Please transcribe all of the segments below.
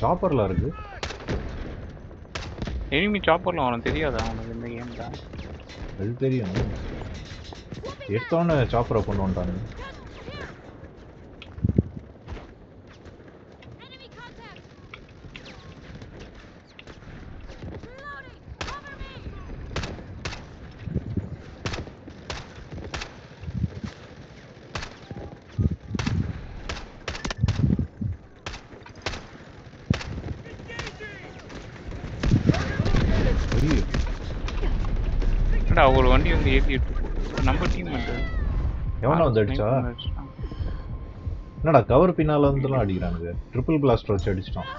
சாப்பர்ல இருக்கு. எனிமி சாப்பர்ல அவனுக்கு தெரியாதா அவனுக்கு இந்த கேம் தான்? அது தெரியும். எடுத்தோன்னு சாப்பரை கொண்டு வந்துட்டானுங்க. ஒரு வண்டி வந்து ஏத்திட்டு நம்ம டீம் வந்து எவனா வந்து அடிச்சா? என்னடா கவர் பின்னால வந்துலாம் அடிக்கிறானுங்க. ட்ரிபிள் பிளாஸ்டர் வச்சு அடிச்சிட்டான்.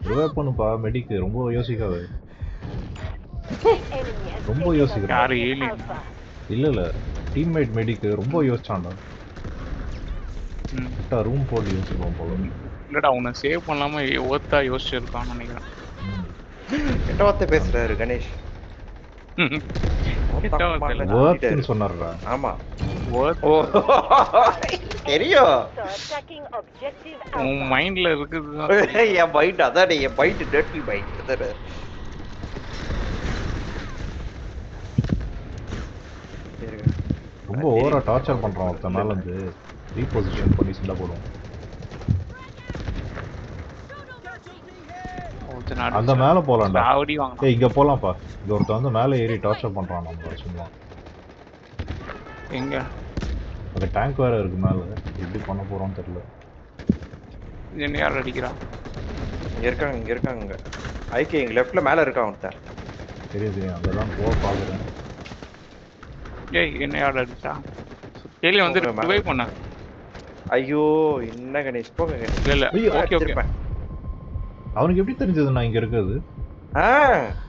ரிவைவ் பண்ணுப்பா மெடிக்கு. ரொம்ப யோசிக்காது. ரொம்ப யோசிக்கிறான். யாரு ஏலியன்? இல்ல டீம்மேட் மெடிக்கு ரொம்ப யோசிச்சான்டா. ரூம் போட்டு யோசிப்போம் போல. இல்லடா அவனை சேவ் பண்ணாம ஓத்தா யோசிச்சிருக்கான்னு நினைக்கிறேன். கெட்ட வார்த்தை பேசுறாரு கணேஷ். சொன்னாருடா. ஆமா தெரியும். உன் மைண்ட்ல இருக்குது. என் மைண்ட் அதான் என் மைண்ட் டர்ட்டி மைண்ட் அதானே. ரொம்ப ஓவரா டார்ச்சர் பண்றான் ஒருத்தனால வந்து ரீபொசிஷன் பண்ணி சண்டை போடுவோம். அந்த மேல போலாம்டா. ஏய் இங்க போலாம்ப்பா. இங்க ஒருத்தன் வந்து மேல ஏறி டார்ச்சர் பண்றான் நம்ம சும்மா. எங்க? அந்த டேங்க் வேற இருக்கு மேல. எப்படி பண்ண போறோம்னு தெரியல. என்ன யார் அடிக்கிறா? இங்க இருக்காங்க. ஐகே இங்க லெஃப்ட்ல மேல இருக்கான் ஒருத்தன். தெரியுது அங்கதான் போக பாக்குறேன். ஏய் என்ன யார் அடிச்சா? கேலி வந்து ரிவைவ் பண்ண. ஐயோ என்ன கணேஷ் போங்க கணேஷ். இல்ல ஓகே ஓகே. அவனுக்கு எப்படி தெரிஞ்சது நான் இங்க இருக்குது?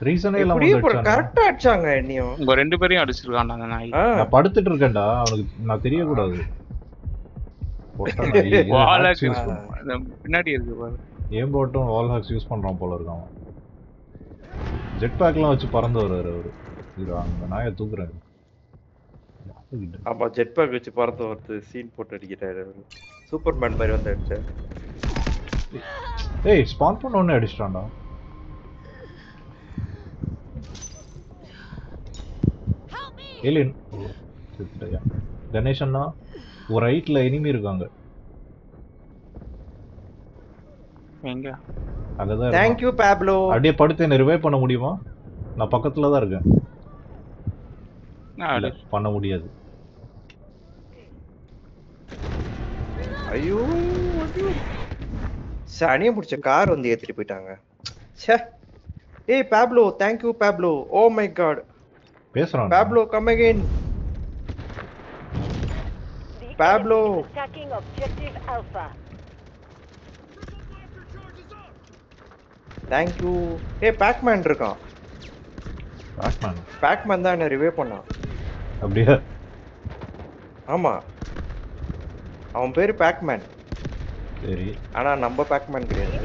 ரீசனே இல்லாம கரெக்ட்டா அடிச்சாங்க என்னையும். உங்க ரெண்டு பேரையும் அடிச்சிருக்கான் அந்த நாய். நான் படுத்துட்டு இருக்கேன்டா. அவனுக்கு நான் தெரிய கூடாது. பின்னாடி இருக்கு பாரு. ஏம் போட்டும் வால் ஹாக்ஸ் யூஸ் பண்றான் போல இருக்கான். ஜெட் பேக்லாம் வச்சு பறந்து வர்றாரு அவரு. இது அந்த நாயை தூக்குறாரு. ஆமா ஜெட் பேக் வச்சு பறந்து வந்து சீன் போட்டு அடிக்கிறாரு. சூப்பர்மேன் மாதிரி வந்து அடிச்சாரு. ஏய் ஸ்பான் பண்ண ஒண்ணே அடிச்சிட்டான்டா. ஏலியன் செத்துட்டயா? கணேஷ் அண்ணா ஒரு ரைட்ல எனிமி இருக்காங்க. எங்க? அங்கதான். Thank you Pablo. அப்படியே படுத்து என்ன ரிவைவ் பண்ண முடியுமா? நான் பக்கத்துல தான் இருக்கேன். பண்ண முடியாது. ஐயோ சனிய முடிச்ச கார் வந்து ஏத்திட்டு போயிட்டாங்க. ச்சே. ஏய் Pablo thank you Pablo. Oh my god. பேசுறான். Pablo come again. Pablo attacking objective alpha. Thank you. ஏய் பேக்மேன் இருக்கான். பேக்மேன் தான் என்ன ரிவைவ் பண்ணான். அப்படியே? ஆமா அவன் பேரு பேக்மேன். சரி ஆனா நம்ம பேக்மேன் கிடையாது.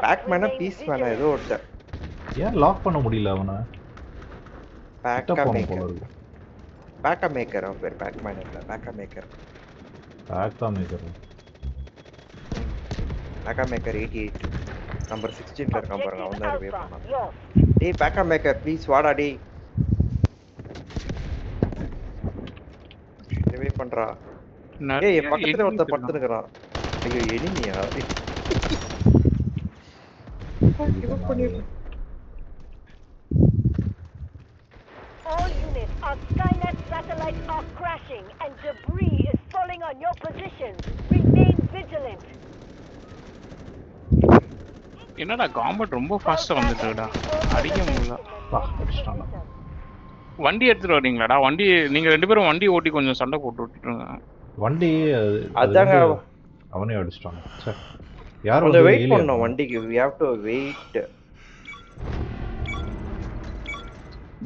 பேக்மேனா பீஸ்மேனா ஏதோ ஒருத்தர். ஏன் லாக் பண்ண முடியல அவனை? பேக்கா மேக்கர். பேக்கா மேக்கர் அவன் பேர். பேக்மேன் இல்ல பேக்கா மேக்கர். பேக்கா மேக்கர். பேக்கா மேக்கர் 88 நம்பர் 16ல இருக்கான் பாருங்க. அவன் தான் ரிவைவ் பண்ணான். டேய் பேக்கா மேக்கர் ப்ளீஸ் வாடா டேய். ரிவைவ் பண்றா. ஏய் பக்கத்துல ஒருத்த படுத்துறான். ஐயோ எனிமியா? ரிவைவ் பண்ணி. All units, our Skynet satellites are crashing and debris is falling on your positions. Remain vigilant. என்னடா காம்பட் ரொம்ப ஃபாஸ்டா வந்துட்டுடா. அடிக்க முடியல. வண்டி எடுத்துட்டு வரீங்களாடா? வண்டி நீங்க ரெண்டு பேரும் வண்டி ஓட்டி கொஞ்சம் சண்டை போட்டு விட்டுருங்க. வண்டி அதாங்க அவனே அடிச்சிட்டான். சே யார் வந்து வெயிட் பண்ணனும் வண்டிக்கு. we have to wait.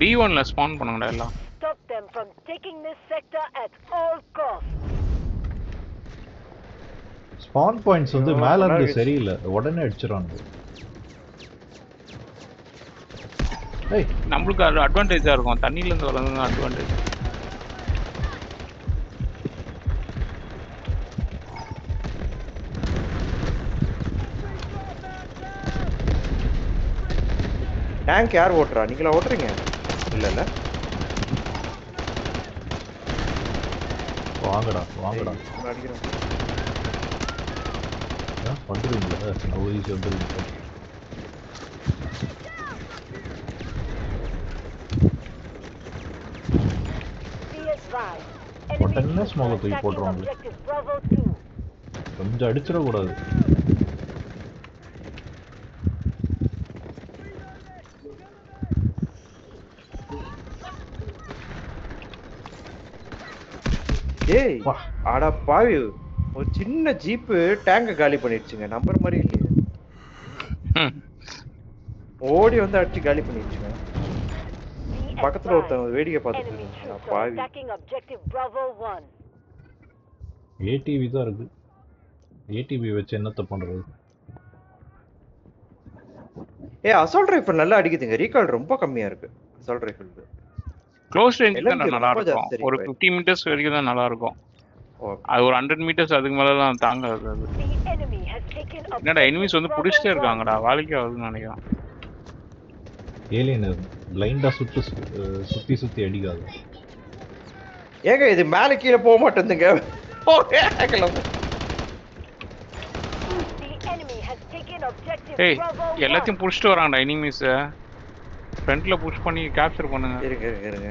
B1ல ஸ்பான் பண்ணுங்கடா எல்லாம். Stop them from taking this sector at all costs. Spawn points வந்து மேல இருந்து சரியில்லை. உடனே அடிச்சிரானுங்க. ஏய் நமக்கு அது அட்வான்டேஜா இருக்கும். தண்ணில இருந்து வரதுங்க அட்வான்டேஜ். டேங்க் யார் ஓட்டுறா? நீங்களா ஓட்டுறீங்க? இல்ல வாங்கடா வாங்கடா. அடிக்கிறோம். வந்துருவீங்களா? அவ்வளோ ஈஸி வந்துருவீங்க. உடனே ஸ்மோக தூக்கி போட்டுருவாங்களே. கொஞ்சம் அடிச்சிடக்கூடாது. ஏய் ஆடா பாவி, ஒரு சின்ன ஜீப்பு டேங்க காலி பண்ணிடுச்சுங்க. நம்பர் மாதிரி இல்லையே. ஓடி வந்து அடிச்சு காலி பண்ணிடுச்சுங்க. பக்கத்துல ஒருத்தன் வேடிக்கை பார்த்துட்டு இருக்கான் பாவி. ஏடிவி தான் இருக்கு. ஏடிவி வச்சு என்னத்த பண்றது? அசால்ட் ரைஃபிள் நல்லா அடிக்குதுங்க. ரீகால் ரொம்ப கம்மியா இருக்கு அசால்ட் ரைஃபிள். க்ளோஸ் ரேஞ்ச் தான் நல்லா இருக்கும். ஒரு 50 மீட்டர்ஸ் வரைக்கும் தான் நல்லா இருக்கும். அது ஒரு 100 மீட்டர்ஸ் அதுக்கு மேலலாம் தாங்காது அது. என்னடா எனிமீஸ் வந்து புடிச்சிட்டே இருக்காங்கடா. வேலைக்கு ஆகுதுன்னு நினைக்கிறேன். ஏலியன் பிளைண்டா சுத்தி சுத்தி அடிக்காது. ஏங்க இது மேல கீழே போக மாட்டேங்குதுங்க. ஏய் எல்லாத்தையும் புடிச்சிட்டு வராங்கடா எனிமீஸ். ஃப்ரண்ட்ல புஷ் பண்ணி கேப்சர் பண்ணுங்க. இருங்க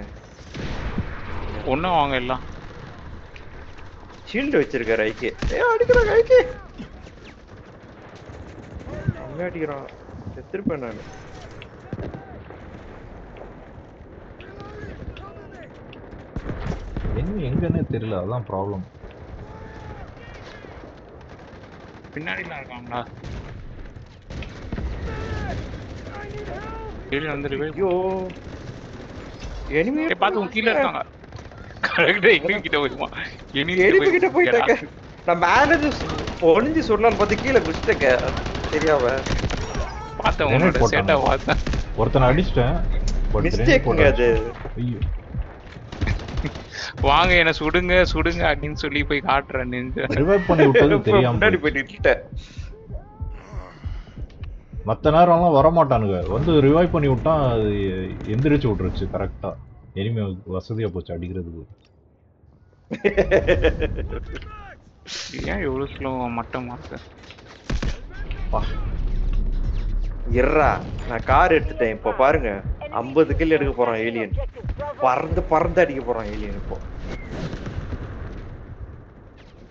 ஒண்ணு வாங்க எல்லாம். ஷீல்ட் வச்சிருக்காரு ஐகே. அடிக்கிறாங்க ஐகே. அங்க அடிக்கிறான். செத்துருப்பேன் நான். எங்கன்னே தெரியல, அதான் ப்ராப்ளம். பின்னாடிலாம் இருக்காங்களா? கீழ வந்துருவே. ஐயோ எனிமி பாத்து கீழ இருக்காங்க. கரெக்ட்டா எனிமி கிட்ட போய்மா. எனிமி கிட்ட போய்ட்டாங்க. நான் மேல ஒளிஞ்சு சொல்லலாம் பார்த்து கீழ குச்சிட்டேங்க. தெரியாம பாத்த உன்னோட சேட்டா வாத்த. ஒருத்தனை அடிச்சிட்டேன். மிஸ்டேக்ங்க அது. ஐயோ வாங்க என்ன சுடுங்க சுடுங்க அப்படின்னு சொல்லி போய் காட்டுறேன். ரிவைவ் பண்ணி விட்டது தெரியாம முன்னாடி போயிட்டேன். மற்ற நேரம்லாம் வரமாட்டானுங்க. வந்து ரிவைவ் பண்ணி விட்டா அது எந்திரிச்சு விட்டுருச்சு கரெக்டா. எனிமே வசதியா போச்சு அடிக்கிறதுக்கு. ஏன் எவ்வளவு ஸ்லோ மட்டமா இருக்கு? இருடா நான் கார் எடுத்துட்டேன். இப்போ பாருங்க 50 கில் எடுக்க போறான் ஏலியன். பறந்து அடிக்க போறான் ஏலியன்.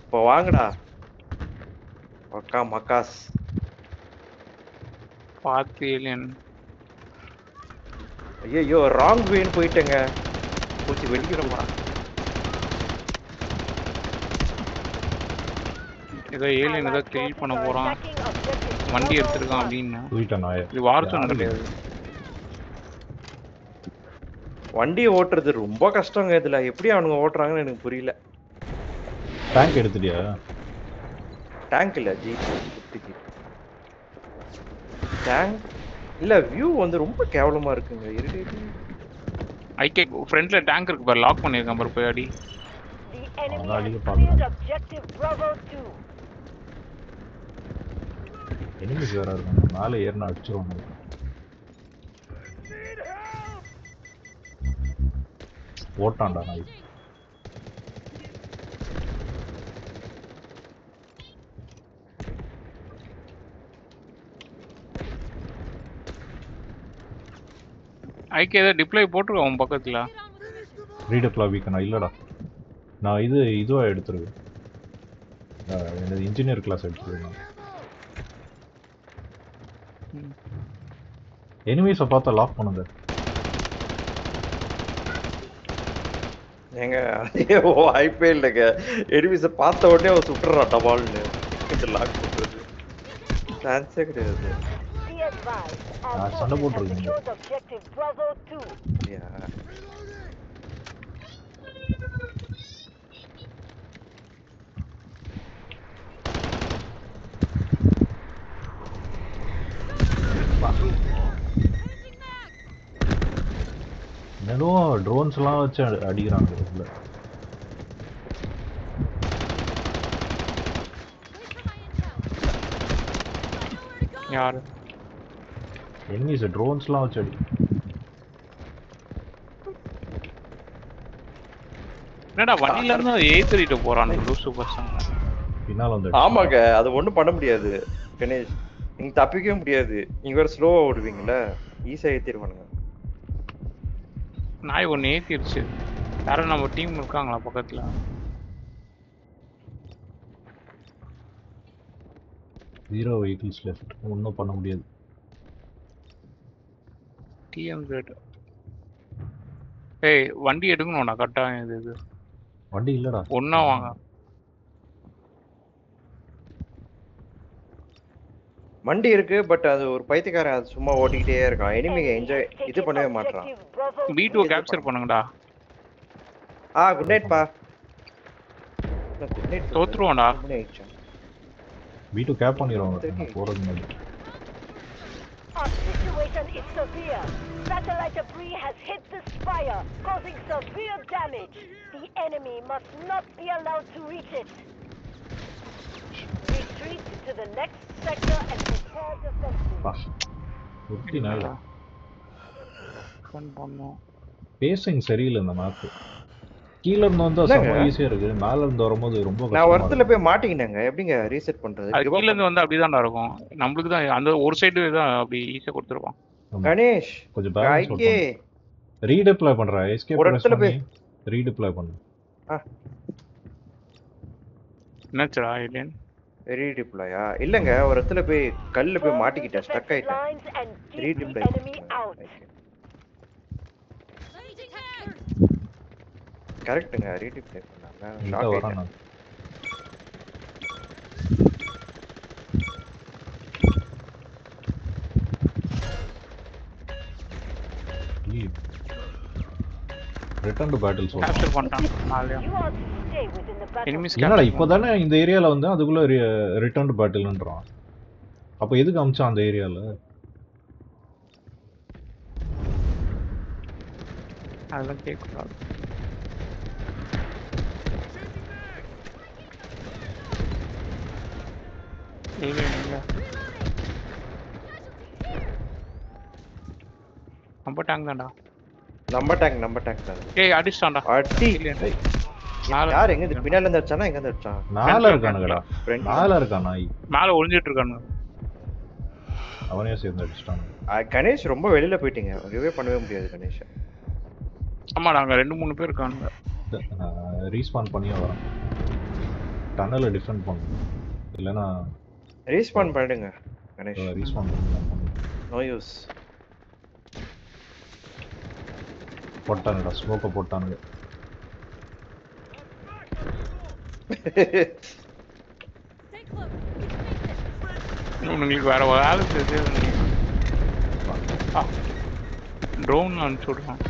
இப்போ வாங்கடா மக்காஸ். பாத்து ஏலியன். ஐயோ ராங் வேன்னு போயிட்டேங்க. பூச்சி வெடிக்கிறோமா? ஏதோ ஏலியன் ஏதோ கில் பண்ண போறான். வண்டி எடுத்துருக்கான் அப்படின்னு. இது வார்சோன் கிடையாது. வண்டி ஓட்டுறது ரொம்ப கஷ்டங்க. இதுல எப்படி அவனுங்க ஓட்டுறாங்கன்னு எனக்கு புரியல. டேங்க் எடுத்துட்டியா? டேங்க் இல்ல ஜீப். டேங்க் இல்ல. வியூ வந்து ரொம்ப கேவலமா இருக்குங்க. ஐகே ஃப்ரண்ட்ல டேங்க் இருக்கு பாரு. லாக் பண்ணிருக்கான் பாரு. போய் அடி. எனிமீஸ் வேற இருக்காங்க. மேலே ஏறினா அடிச்சிருவாங்க. ஓட்டான்டா நாய். ஐகே ஏதோ டிப்ளை போட்டுருக்கோம் உன் பக்கத்துல. ரீடப்ளா வீக்கனா? இல்லடா நான் இதுவா எடுத்துருவேன். என்னது இன்ஜினியர் கிளாஸ் எடுத்துருவேன். எனிமீஸை பார்த்தா லாக் பண்ணுங்க. ஏங்க அதே வாய்ப்பே இல்லைங்க. எனிமீஸை பார்த்த உடனே அவன் சுட்டுறான் டபால்னு. லாக் பண்ணுறது சான்ஸே கிடையாது. நான் சண்டை போட்டுருக்கேன். என்னடோ ட்ரோன்ஸ் எல்லாம் வச்சு அடிக்கிறாங்க இதுல. யாரு எனிமீஸ் ட்ரோன்ஸ்லாம் வச்சு அடி. என்னடா வண்டியில இருந்து ஏத்திட்டு போறான் லூசு பசங்க. பின்னால வந்து ஆமாங்க அது ஒண்ணும் பண்ண முடியாது கணேஷ். நீங்க தப்பிக்கவே முடியாது. நீங்க வேற ஸ்லோவா ஓடுவீங்கல்ல, ஈஸியா ஏத்திடுவானுங்க. நாய் ஒன்று ஏத்திருச்சு. யாரும் நம்ம டீம் இருக்காங்களா பக்கத்துல? Zero vehicles left. ஒன்றும் பண்ண முடியாது. டிஎம்ஜெட். ஏய் வண்டி எடுக்கணும்டா கரெக்டாக. இது வண்டி இல்லடா. ஒன்றா வாங்க. வண்டி இருக்கு, பட் அது ஒரு பைத்தியக்காரன் அது சும்மா ஓட்டிக்கிட்டே இருக்கான். எனிமி என்ஜாய் இது பண்ணவே மாட்டான். B2 கேப்சர் பண்ணுங்கடா. குட் நைட் பா. Good night. தோத்துருவோம்டா. B2 கேப் பண்ணிடுவாங்க போறது முன்னாடி. Our situation is severe. Satellite debris has hit the spire, causing severe damage. The enemy must not be allowed to reach it. Retreat to the next sector and prepare defenses. ஒட்டி நல்லா fun பண்ணோம். Facing சரியில்லை இந்த map. கீழ இருந்து வந்தா செம ஈஸியா இருக்கு, மேல இருந்து வரும்போது ரொம்ப கஷ்டமா. நான் ஒருத்தல போய் மாட்டிக்கினேங்க. எப்படிங்க ரீசெட் பண்றது? அது கீழ இருந்து வந்து அப்படிதான்டா இருக்கும். நமக்கு தான் அந்த ஒரு சைடு தான் அப்படி ஈஸியா கொடுத்துருவான். கணேஷ் கொஞ்சம் பேலன்ஸ் ஐகே ரீடிப்ளாய் பண்றா. எஸ்கேப் ஒரு பிரஸ் இடத்துல பண்ணி ரீடிப்ளாய் பண்ணு. என்னச்சுடா இல்லையா? ரீடிப்ளாயா? இல்லங்க ஒரு இடத்துல போய் கல்ல போய் மாட்டிக்கிட்டேன், ஸ்டக் ஆயிட்டேன். ரீடிப்ளாய். கரெக்ட்டுங்க, ரீடிப்ளாய் பண்ணாங்க. ஷாக் ஆயிட்டேன். Return to battle zone capture பண்ணிட்டான். நாளையா எனிமீஸ் என்னடா இப்போதானே இந்த ஏரியால வந்து அதுக்குள்ள ரிட்டர்ன் டு பேட்டில்ன்றான். அப்ப எதுக்கு அம்ச்சான் அந்த ஏரியால? அதெல்லாம் கேட்கக்கூடாது. நம்ம டேங்க் தான்டா. நம்ம டேங்க் தான். ஏய் அடிச்சான்டா. அடி. மேல யார் எங்க இருந்து பின்னால இருந்து அடிச்சானா? எங்க இருந்து அடிச்சான்? மேல இருக்கானுங்கடா. மேல இருக்கான் நாய். மேல ஒளிஞ்சிட்டு இருக்கானு. அவனே சேர்ந்து அடிச்சிட்டான். கணேஷ் ரொம்ப வெளியில போயிட்டீங்க. ரிவே பண்ணவே முடியாது கணேஷ். ஆமாடா அங்க 2-3 பேர் இருக்கானுங்க. ரீஸ்பான் பண்ணியே வரேன். டனலை டிஃபெண்ட் பண்ணு. இல்லனா ரீஸ்பான் பண்ணிடுங்க கணேஷ். ரீஸ்பான் பண்ணு. No use. போட்டானுடா, ஸ்மோக்க போட்டானுங்க. உங்களுக்கு வேற வேலை தெரியாது. ட்ரோன் அனுப்பிச்சு விடுறான்.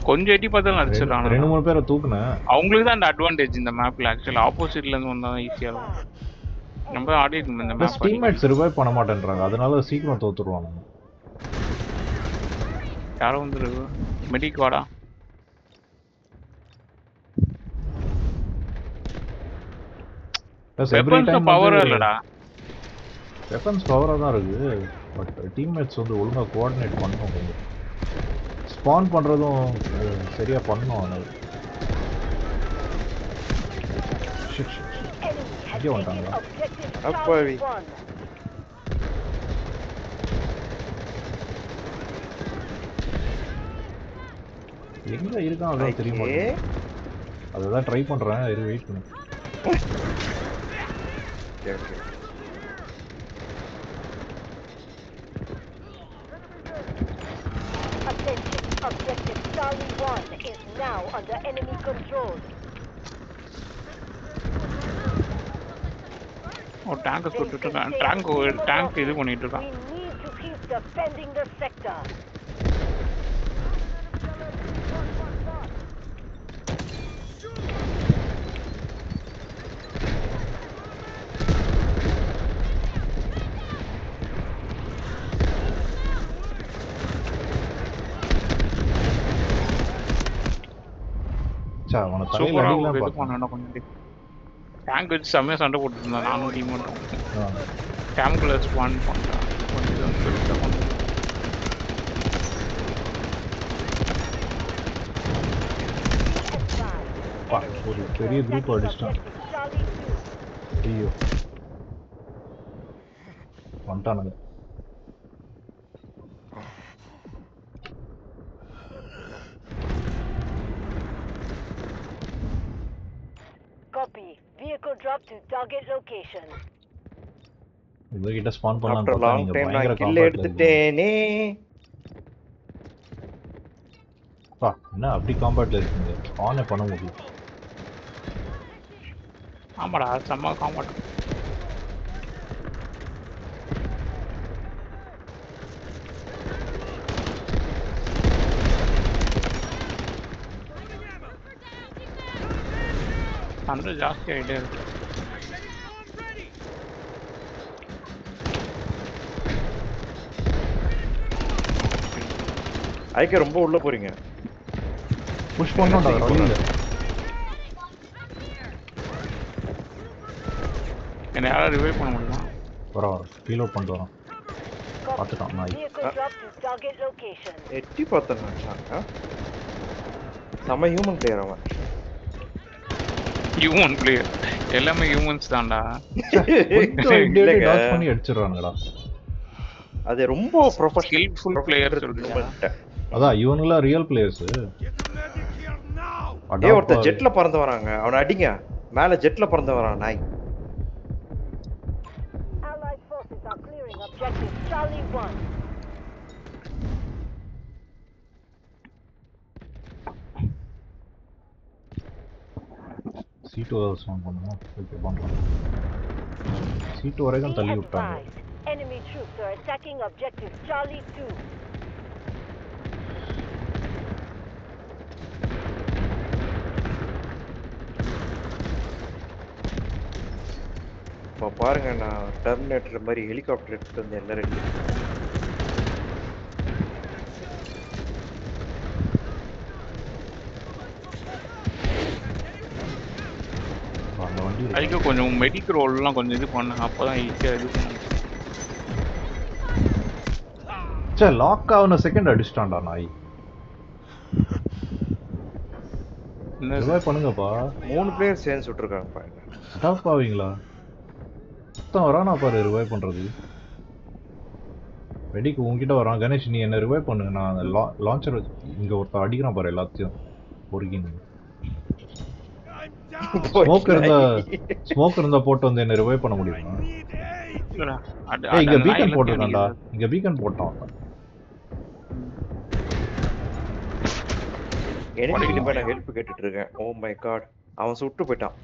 கொஞ்சம் எட்டி பார்த்தாலும் அடிச்சிடறாங்க. 2-3 பேரை தூக்குனேன். அவங்களுக்கு தான் அந்த அட்வான்டேஜ் இந்த மேப்ல. ஆக்சுவலி ஆப்போசிட்ல இருந்து வந்தா ஈஸியா இருக்கும். நம்ம ஆடிட்டு இந்த மேப் டீம்மேட்ஸ் ரிவைவ் பண்ண மாட்டேன்றாங்க. அதனால சீக்கிரம் தோத்துருவாங்க. யாரோ வந்து மெடிக் வாடா. வெப்பன்ஸ் பவர் இல்லடா. வெப்பன்ஸ் பவரா தான் இருக்கு. பட் டீம்மேட்ஸ் வந்து ஒழுங்கா கோஆர்டினேட் பண்ணணும். கொஞ்சம் ஸ்பான் பண்றதும் சரியா பண்ணணும். அது இங்கே வந்துட்டாங்களா? அப்பாவி. எங்க இருக்கான் அதான் தெரியுமா? அதுதான் ட்ரை பண்றேன். இரு வெயிட் பண்ணு. Okay. Objective Charlie 1 is now under enemy control. ஒரு டேங்க் சுட்டுட்டு இருக்கான். டேங்க் இது பண்ணிட்டு இருக்கான். We need to keep defending the sector. அவனை தலையில சூப்பரா அடிக்கலாம் இது பார்த்தேன். பண்ணணும் கொஞ்சம். டேங்க் வச்சு செம்மையா சண்டை போட்டுட்டு இருந்தான் நானும் டீம் மட்டும். ஆ. டேங்க்ல ஸ்பான் பண்ணேன். கொஞ்சம் இதை பெருசா பண்ணேன். பா, ஒரு பெரிய குரூப் அடிச்சிட்டான். ஐயோ வந்துட்டானுங்க. Copy. Vehicle drop to target location. உங்ககிட்ட ஸ்பான் பண்ணலாம் ஆஃப்டர் பார்த்தா லாங் நீங்க டைம் பயங்கர நான் கில் காம்பேக்ட்ல இருக்கீங்க. எடுத்துட்டேனே. பா, என்ன அப்படி காம்பேக்ட்ல இருக்கீங்க? ஆனே பண்ண முடியல. ஆமாடா செம்ம காம்பவுண்ட். சண்டை ஜாஸ்தி ஆகிட்டே இருக்கு. ஐக்கே ரொம்ப உள்ள போறீங்க. புஷ் பண்ணோம்டா வழியில. என்ன யாராவது ரிவைவ் பண்ண முடியுமா? வர ரீலோட் பண்ணிட்டு வரோம். பார்த்துட்டான் நாய். Vehicle drop to target location. எட்டி பார்த்தேன் செம ஹியூமன் பிளேயர் அவன். ஹியூமன் பிளேயர் எல்லாமே ஹியூமன்ஸ் தான்டா. இல்லைங்க. டாஸ் பண்ணி அடிச்சிடுறாங்கடா. அது ரொம்ப ஸ்கில்ஃபுல் பிளேயர் சொல்றீங்க. அதான் இவனுங்களா ரியல் பிளேயர்ஸ். ஏய் ஒருத்தர் ஜெட்ல பறந்து வராங்க. அவனை அடிங்க. மேல ஜெட்ல பறந்து வரான் நாய். Allied forces are clearing objective Charlie 1. C2 span பண்ணுவோம். ஓகே பண்றோம். C2 வரைக்கும் தள்ளி விட்டாங்க. Enemy troops are attacking objective Charlie 2. இப்போ பாருங்க நான் டெர்மினேட்டர் மாதிரி ஹெலிகாப்டர் எடுத்துட்டு வந்து எல்லாரும் ரெடி. அந்த வண்டி அதுக்கு கொஞ்சம் மெடிக்கல் ரோல்லாம் கொஞ்சம் இது பண்ண அப்பதான் ஈஸியா இது பண்ண. சே லாக் ஆவன செகண்ட் அடிச்சிட்டான்டா நாய். ரிவைவ் பண்ணுங்கப்பா. 3 பிளேயர் சேர்ந்து சுட்டுருக்காங்க பாருங்க. டாப் ஆவீங்களா? மொத்தம் வரானா பாரு ரிவைவ் பண்றது. வெடிக்கு உங்ககிட்ட வரான். கணேஷ் நீ என்ன ரிவைவ் பண்ணுங்க. நான் அந்த லான்ச்சர் இங்க ஒருத்தர் அடிக்கிறான் பாரு எல்லாத்தையும் பொறுக்கிங்க. ஸ்மோக் இருந்தா போட்டு வந்து என்ன ரிவைவ் பண்ண முடியுமா? இங்க பீக்கன் போட்டுருக்கான்டா. இங்க பீக்கன் போட்டான். எனக்கு போய் நான் ஹெல்ப் கேட்டுட்டு இருக்கேன். ஓ மை காட் அவன் சுட்டு போயிட்டான்.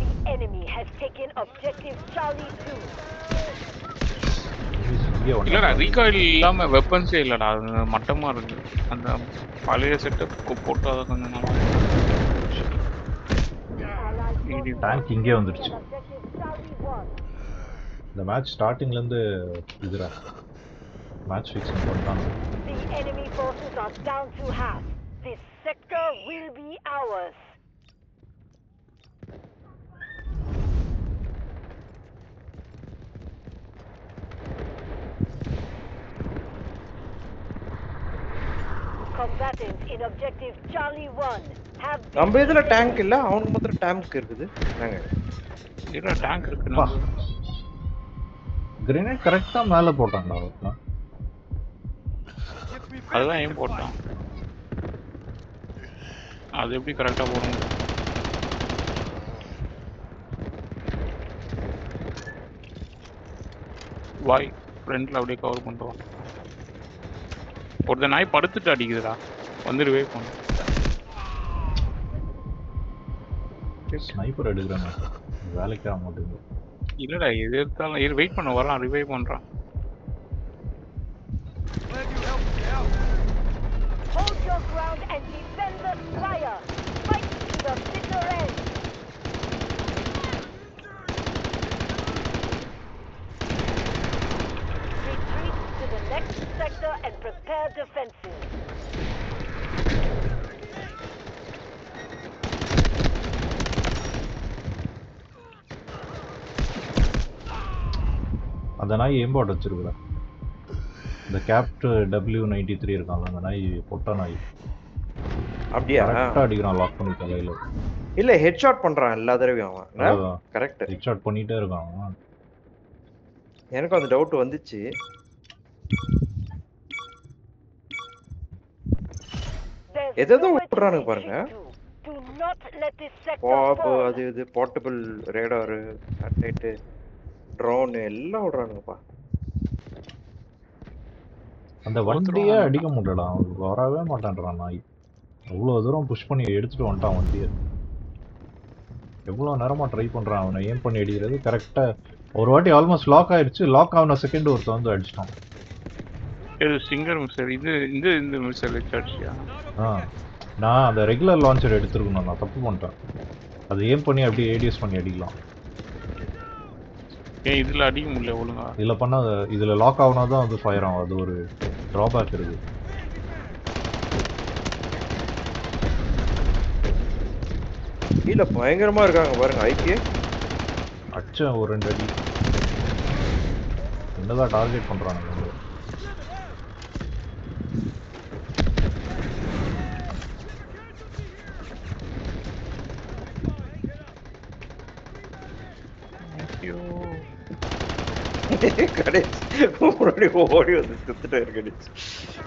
The enemy has taken objective Charlie 2. இல்லடா ரீகாயில் இல்லாம வெப்பன்ஸே இல்லடா. அது மட்டமா இருக்கு. அந்த பழைய செட்டப் போட்டு அதை கொஞ்சம் நல்லா டேங்க் இங்கே வந்துடுச்சு. Objective Charlie 1. இந்த மேட்ச் ஸ்டார்டிங்ல இருந்து இதுடா மேட்ச் ஃபிக்ஸிங் பண்ணிட்டாங்க. The enemy forces are down to half. This sector will be ours. Combatants in objective Charlie 1 have been நம்ம இதுல டேங்க் இல்ல. அவனுக்கு மாத்திரம் டேங்க் இருக்குது. நாங்க இல்ல டேங்க் இருக்குன்னா கிரேனேட் கரெக்ட்டா மேல போட்டான்டா அவன். அதுதான் ஏன் போட்டான். அது எப்படி கரெக்டா போடணும்? வாய் ஃப்ரண்ட்ல அப்படியே கவர் பண்ணுவான். ஒருத்த நாய் படுத்துட்டு அடிக்குதுடா. வந்து ரிவைவ் பண்ணு. ஸ்னைப்பர் எடுக்கறானே. வேலைக்கு ஆக மாட்டேங்குது. இல்லடா எது எடுத்தாலும் வெயிட் பண்ண வரலாம். ரிவைவ் பண்றான். hold your ground and defend the spire. Fight to the bitter end. Retreat to the next sector and prepare defenses. அந்த நாய் ஏம்பாட் வச்சிருக்குறேன். இந்த கேப்ட் W93 இருக்கான்ல அந்த நாய் பொட்ட நாய். அப்படியா? கரெக்டா அடிக்கிறான் லாக் பண்ணி தலையில. இல்ல ஹெட்ஷாட் பண்றான் எல்லா தடவையும் அவன். கரெக்ட். ஹெட்ஷாட் பண்ணிட்டே இருக்கான் அவன். எனக்கு அந்த டவுட் வந்துச்சு. எதோ விட்டுறானுங்க பாருங்க. பாப் அது இது போர்ட்டபிள் ரேடார் சேட்டலைட் ட்ரோன் எல்லாம் விடுறானுங்கப்பா. அந்த வண்டியே அடிக்க முடியலடா, வரவே மாட்டான்றான் நாய். அவ்வளோ தூரம் புஷ் பண்ணி எடுத்துட்டு வந்துட்டான் வண்டியை. எவ்வளோ நேரமா ட்ரை பண்றான் அவனை ஏம் பண்ணி அடிக்கிறது. கரெக்டா ஒரு வாட்டி ஆல்மோஸ்ட் லாக் ஆயிடுச்சு. லாக் ஆன செகண்ட் ஒருத்த வந்து அடிச்சிட்டான். இது சிங்கர் மிஸ்டர். இந்த மிஸ்டர் வச்சாச்சியா? நான் அந்த ரெகுலர் லான்ச்சர் எடுத்துருக்கணும், நான் தப்பு பண்ணிட்டேன். அதை ஏம் பண்ணி அப்படியே ஏடிஎஸ் பண்ணி அடிக்கலாம். ஏன் இதுல அடிக்க முடியல ஒழுங்கா? இதுல பண்ணா இதுல லாக் ஆகுனா தான் வந்து ஃபயர் ஆகும். அது ஒரு டிராபேக் இருக்கு. கீழே பயங்கரமா இருக்காங்க பாருங்க. ஐபிஏ அச்சன் ஒரு 2 அடி. என்னதான் டார்கெட் பண்றானுங்க. ஓடி வந்து சுத்துட்டு இருக்கு.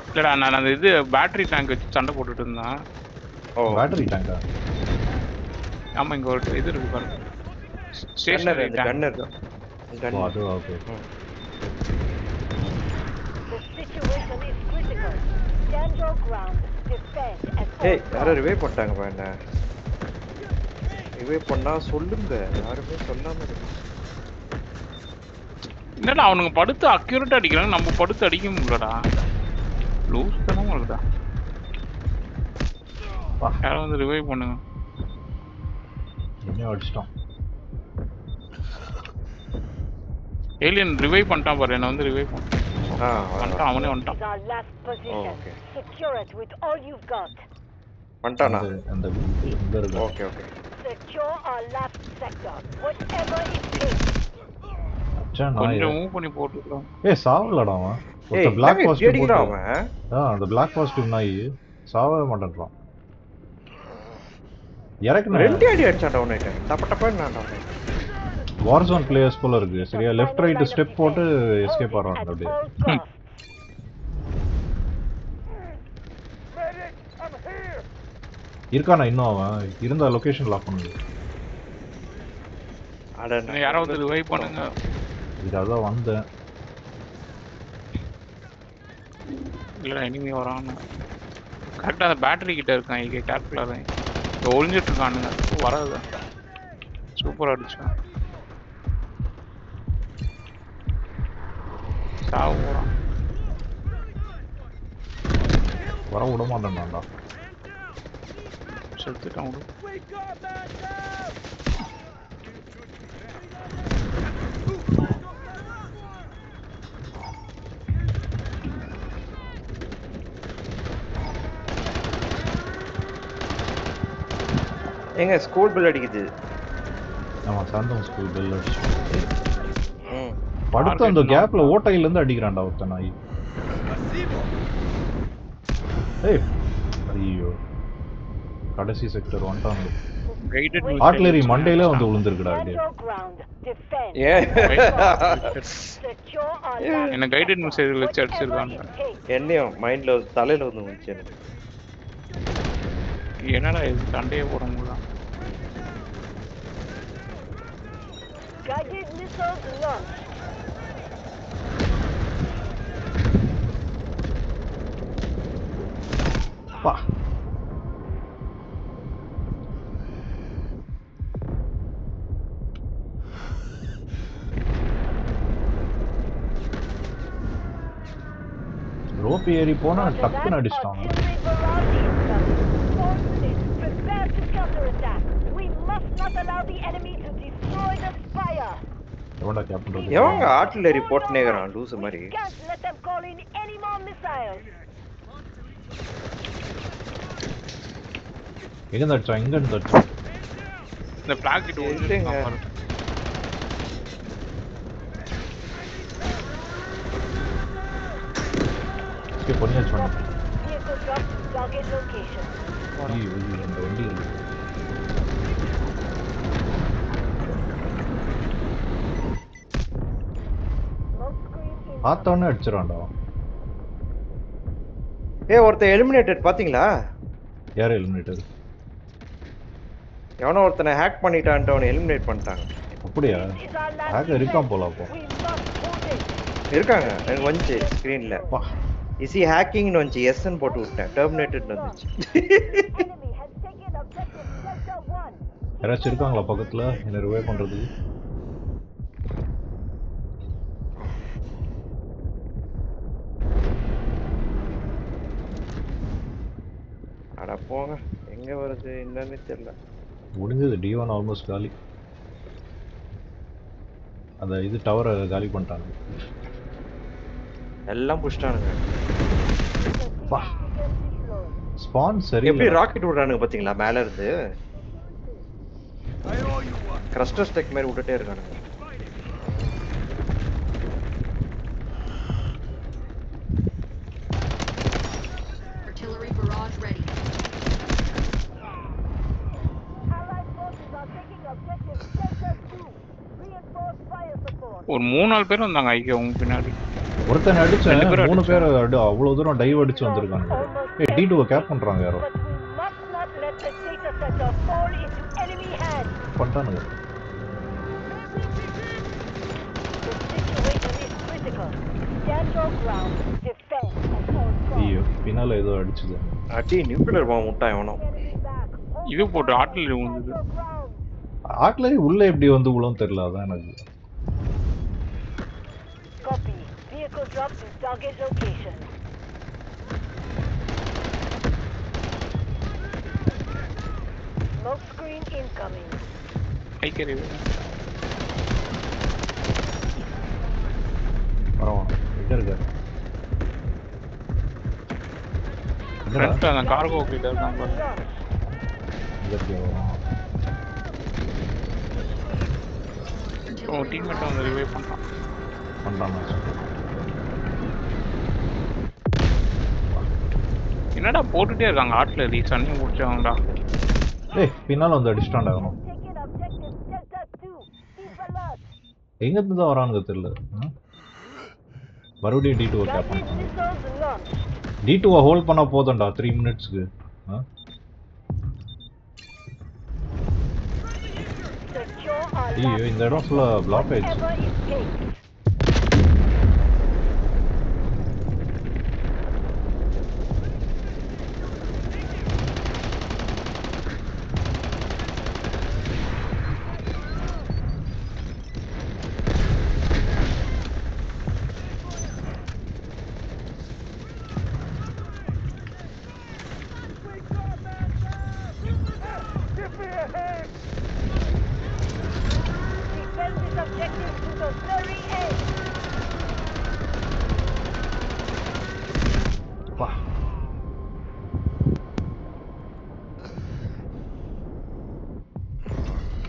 இல்லடா நான் அந்த இது பேட்டரி டேங்க் வச்சு சண்டை போட்டுட்டு இருந்தேன். ஓ பேட்டரி டேங்கா? ஆமா, இங்க ஒரு இது இருக்கு பாருங்க. ஸ்டேஷனரி கன்னர். அது ஓகே. ஏய் யாரோ ரிவைவ் பண்ணிட்டாங்க பாருங்க. ரிவைவ் பண்ணா சொல்லுங்க, யாருமே சொல்லாம இருக்கு. என்னடா அவனுங்க படுத்து அக்யூரேட்டா அடிக்கிறாங்க, நம்ம படுத்து அடிக்க முடியலடா. லூஸ் தானே இருக்குடா. யாரும் வந்து ரிவைவ் பண்ணுங்க. என்ன அடிச்சிட்டான்? ஏலியன் ரிவைவ் பண்ணிட்டான் பாரு, என்ன வந்து ரிவைவ் பண்ணிட்டான். அவனே வந்துட்டான். வந்துட்டானா? அந்த வீட்டுல எங்க இருக்கு? Okay okay. கொஞ்சம் மூவ் பண்ணி போட்டுக்கலாம். ஏய் சாவலடா அவன். ஒரு பிளாக் பாசிட்டிவ் அடிக்கிறான் அவன். அந்த பிளாக் பாசிட்டிவ் நாய் சாவவே மாட்டேன்றான். இறக்குன 2 அடி அடிச்சான் டவுன் ஆயிட்டான். டப்ப டப்பன்னு வார்சோன் பிளேயர்ஸ் போல இருக்கு. சரியா லெஃப்ட் ரைட் ஸ்டெப் போட்டு எஸ்கேப் ஆறாங்க அப்படியே. இருக்கானா இன்னும்? அவன் இருந்த லொகேஷன் லாக் பண்ணுங்க. அட யாரோ வந்து ரிவைவ் பண்ணுங்க. இதுக்காக வந்தேன். இல்ல எனிமி வரானு. கரெக்டா அந்த பேட்டரி கிட்ட இருக்கான். இங்க கேப்குலர் ஒளிஞ்சிட்டு இருக்கானுங்க. வராது. சூப்பர் அடிச்சான். சாவு போறான். வர விட மாட்டேன்டா. செத்துட்டான் விடு. எங்க ஸ்கூல் பெல் அடிக்குது. ஆமா சாந்தம் ஸ்கூல் பெல் அடிச்சு. படுத்து அந்த கேப்ல ஓட்டையில இருந்து அடிக்கிறான்டா ஒருத்த நாய். ஏய் ஐயோ கடைசி செக்டர் வந்துட்டாங்க. ஆர்ட்லரி மண்டையில வந்து விழுந்திருக்குடா அப்படியே. என்ன கைடட் மெசேஜ் வச்சு அடிச்சிருக்காங்க. என்னையும் மைண்ட்ல தலையில வந்து விழுந்துச்சு எனக்கு. என்னடா இது சண்டையே போட முடியல. Guided missiles launched. பா ரோப் ஏறி போனா டக்குன்னு அடிச்சிட்டாங்க. எவங்க ஆர்ட்டிலரி போட்டுனேங்கறான் லூஸ் மாதிரி. எங்க தட்டா? எங்க தட்டா? இந்த பிளாக் கிட்ட ஓடுங்க. ஓகே பண்ணியாச்சு பண்ணு. Vehicle dropped to target location. ஐயோ இந்த வண்டி இருக்கு. Smoke screen in. பார்த்தவொடனே அடிச்சிடறான்டா. ஒருத்தன் எலிமினேட்டட் பாத்தீங்களா? யார் எலிமினேட்டர்? எவனோ ஒருத்தனை ஹேக் பண்ணிட்டான்ட்டு அவனை எலிமினேட் பண்ணிட்டாங்க. அப்படியா? ஹேக்கர் இருக்கான் போல அப்போ. We must hold it. இருக்காங்க. எனக்கு வந்துச்சு ஸ்கிரீன்ல. இசி ஹேக்கிங்னு வந்துச்சு. எஸ்ன்னு போட்டு விட்டேன். டெர்மினேட்டட் வந்துச்சு. Enemy has taken objective Delta 1. யாராச்சும் இருக்காங்களா பக்கத்துல என்ன ரிவைவ் பண்றதுக்கு? அட போங்க. எங்க வருது என்னன்னு தெரியல. முடிஞ்சது. D1 ஆல்மோஸ்ட் காலி. அந்த இது டவரை காலி பண்ணிட்டாங்க. எல்லாம் புஷ்டானுங்க. ஸ்பான் சரி. எப்படி ராக்கெட் விடுறானுங்க பாத்தீங்களா மேல இருந்து? கிரஸ்டர் ஸ்டெக் மாதிரி விட்டுட்டே இருக்கானுங்க. Artillery barrage ready. Allied forces are taking objective Delta 2. Reinforce fire support. ஒரு 3-4 பேர் வந்தாங்க ஐக்கிய உங்க பின்னாடி. ஒருத்தன் அடிச்சேன் 3 பேர் அவ்வளவு தூரம் டைவ் அடிச்சு வந்திருக்காங்க. ஏய் D2 கேப் பண்றாங்க யாரோ. But we must not let the data center fall into enemy hands. பண்றானுங்க. The situation is critical. Stand your ground. Defend at all costs. ஐயோ பின்னால ஏதோ அடிச்சுது. அடி நியூக்ளியர் பாம் விட்டான் எவனோ. Enemy back. Hold இது போட்டு ஆட்டில் விழுந்தது. your ground. ஆட்லயே உள்ள எப்படி வந்து உளம் தெரியல அதான் எனக்கு. Copy. Vehicle dropped to target location. Smoke screen incoming. ஐக்கிய பரவாயில்ல. எங்க இருக்க? ஃப்ரண்ட் அந்த கார்கோ கிட்ட இருக்காங்க பாரு. எங்க இருக்க? ஓ டீம்மேட் வந்து ரிவைவ் பண்றான். என்னடா போட்டுட்டே இருக்காங்க ஆட்லரி சன்னி முடிச்சவங்கடா. ஏய் பின்னால வந்து அடிச்சிட்டான்டா அவன். Taking objective Delta 2. Keep alert. எங்க இருந்து தான் வரானுங்க தெரியல. மறுபடியும் D2 கேப் Guided பண்ணாங்க. missiles launched. D2 ஹோல்ட் பண்ணா போதும்டா 3 மினிட்ஸ்க்கு. Secure our ஐயோ last இந்த இடம் ஃபுல்லா பிளாக் ஆயிடுச்சு. ever escaped. Defend this objective to the very end. வா.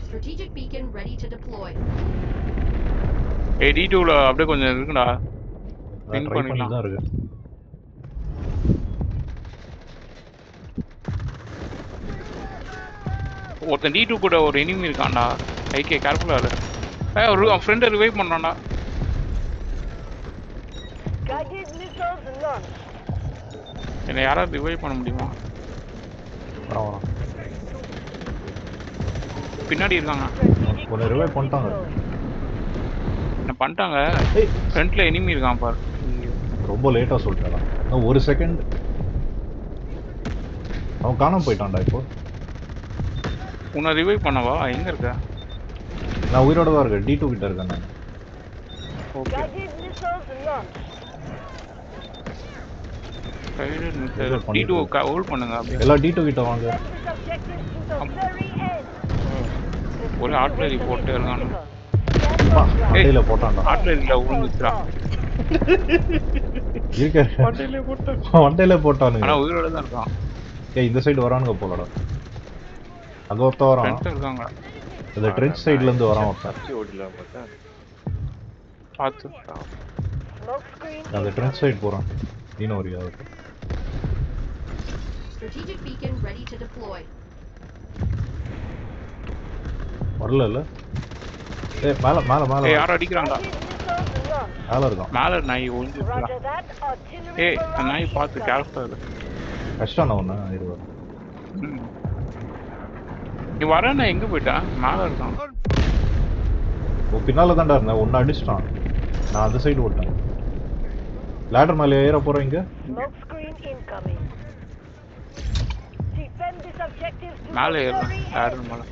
Strategic beacon ready to deploy. ஏய் D2ல அப்படியே கொஞ்சம் இருக்குடா. பின் ட்ரை பண்ணி பண்ணிடலாம். தான் இருக்கு. ஒருத்தன் D2 கூட ஒரு எனிமி இருக்கான்டா. ஐக்கிய கேர்ஃபுல்லா இரு. ஒரு ஃப்ரெண்ட் ரிவைவ் பண்றான்டா. Guided missiles launched. என்ன யாராவது ரிவைவ் பண்ண முடியுமா? வரோம். பின்னாடி இருக்காங்க. Strategic ஒன்னு ரிவைவ் பண்ணிட்டாங்க. என்ன பண்ணிட்டாங்க? ஏய் ஃப்ரண்ட்ல எனிமி இருக்கான் பாரு. ரொம்ப லேட்டா சொல்லிட்டேன். நான் 1 செகண்ட். அவன் காணாம போயிட்டான்டா இப்போ. உன்னை ரிவைவ் பண்ணவா? எங்க இருக்க? நான் உயிரோட தான் இருக்கேன். D2 கிட்ட இருக்கேன் நான். Okay. Guided missiles launched. Guided Mister D2 hold பண்ணுங்க அப்படியே. எல்லா D2 கிட்ட வாங்க. Defend this objective to the very end. ஒரு ஆர்ட்லரி போட்டு இருக்கானு. மண்டையில போட்டான்டா. ஆர்ட்லரியில விழுந்துச்சுடா. இருக்க. மண்டையில போட்டான். மண்டையில போட்டானுங்க. ஆனா உயிரோட தான் இருக்கான். ஏய் இந்த சைடு வரானுங்க போலடா. அங்க ஒருத்தன் வரான். ஃப்ரண்ட்ல இருக்காங்க. இந்த ட்ரென்ச் சைடுல இருந்து வரான் ஒருத்தன். தப்பி ஓடிலாம் பார்த்தா. பாத்து. Smoke screen அந்த ட்ரென்ச் சைடு போறான். நீனும் வரியா? Strategic beacon ready to deploy. வரல. ஏய் மேல மேல மேல. ஏய் யாரோ அடிக்குறாங்கடா. மேல இருக்கான். மேல நாய் ஒளிஞ்சிருக்குடா. ஏய் நாய் பார்த்து கேர்ஃபுல்லா இரு. கஷ்டம் நான் ஒண்ணு இருவா. நீ வரேன்னா எங்க போயிட்டா? மேல இருக்கான். ஓ பின்னால தான்டா இருந்தேன். ஒன்னு அடிச்சிட்டான். நான் அந்த சைடு ஓட்டேன். லேடர் மேல ஏற போறேன் இங்க. மேல ஏறலாம். லேடர் மேல.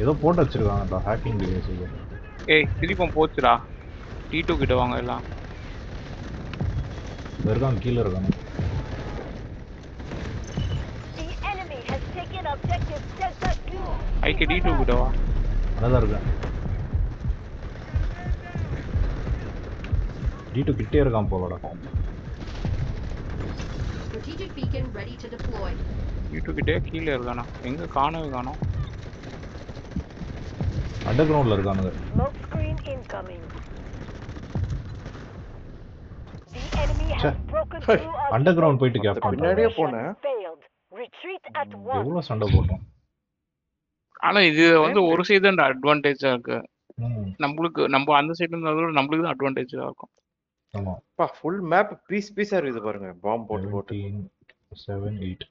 ஏதோ போட்டு வச்சிருக்காங்கடா ஹேக்கிங் டிவைஸ் இது. ஏய் திருப்பம் போச்சுடா. T2 கிட்ட வாங்க எல்லாம். வெறும் கீழ இருக்கானே. ஐகே D2 கிட்ட வா. அதான் இருக்கேன். D2 கிட்டே இருக்கான் போலடா. Strategic beacon ready to deploy. D2 கிட்டே கீழ இருக்கானா? எங்க காணவே காணோம். அண்டர் கிரவுண்ட்ல இருக்கானுங்க. அண்டர் கிரவுண்ட் போயிட்டு கேப் பின்னாடியே போனேன். எவ்வளவு சண்டை போட்டோம். ஆனா இது வந்து ஒரு சைடு தான் அட்வான்டேஜா இருக்கு. நமக்கு நம்ம அந்த சைடுல இருந்தாலும் நமக்கு தான் அட்வான்டேஜா இருக்கும். ஆமா. பா ஃபுல் மேப் பீஸா இருக்குது பாருங்க. பாம்பு போட்டு 7 8